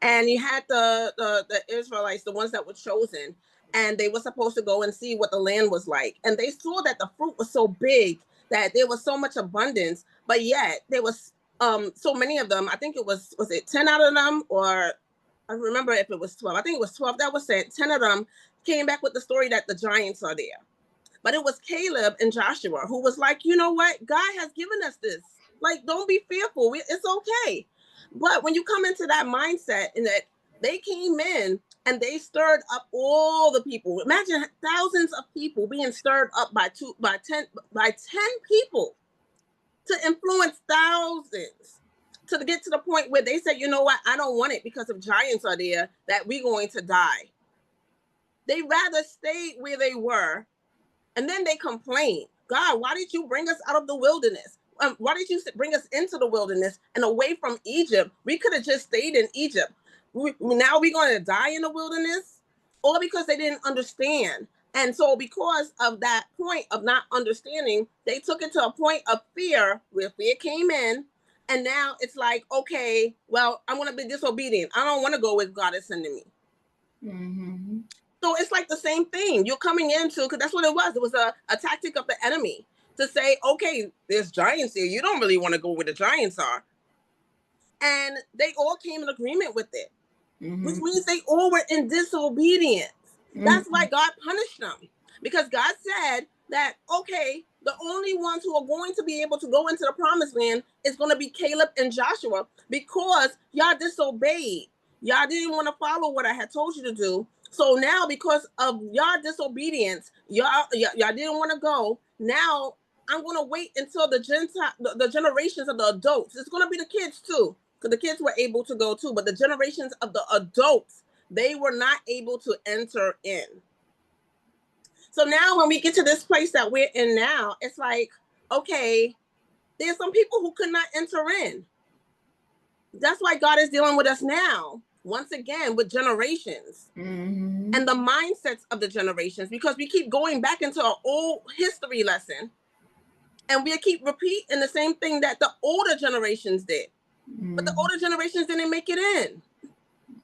And you had the Israelites, the ones that were chosen, and they were supposed to go and see what the land was like. And they saw that the fruit was so big, that there was so much abundance, but yet there was so many of them. I think it was it 10 out of them, or I remember if it was 12. I think it was 12 that was sent. 10 of them came back with the story that the giants are there. But it was Caleb and Joshua who was like, you know what? God has given us this. Like, don't be fearful. It's okay. But when you come into that mindset, and that they came in and they stirred up all the people. Imagine thousands of people being stirred up by 10 people to influence thousands, to get to the point where they said, you know what? I don't want it because if giants are there, that we're going to die. They rather stay where they were. And then they complain, God, why did you bring us out of the wilderness? Why did you bring us into the wilderness and away from Egypt? We could have just stayed in Egypt. Now we're going to die in the wilderness? Or because they didn't understand. And so because of that point of not understanding, they took it to a point of fear, where fear came in. And now it's like, okay, well, I'm going to be disobedient. I don't want to go where God is sending me. Mm-hmm. So it's like the same thing. You're coming into, because that's what it was. It was a tactic of the enemy to say, okay, there's giants here. You don't really want to go where the giants are. And they all came in agreement with it, which means they all were in disobedience. That's why God punished them. Because God said that, okay, the only ones who are going to be able to go into the promised land is going to be Caleb and Joshua, because y'all disobeyed. Y'all didn't want to follow what I had told you to do. So now, because of y'all disobedience, y'all didn't want to go. Now I'm going to wait until the generations of the adults. It's going to be the kids too, because the kids were able to go too. But the generations of the adults, they were not able to enter in. So now when we get to this place that we're in now, it's like, okay, there's some people who could not enter in. That's why God is dealing with us now, once again, with generations and the mindsets of the generations, because we keep going back into our old history lesson, and we keep repeating the same thing that the older generations did. But the older generations didn't make it in.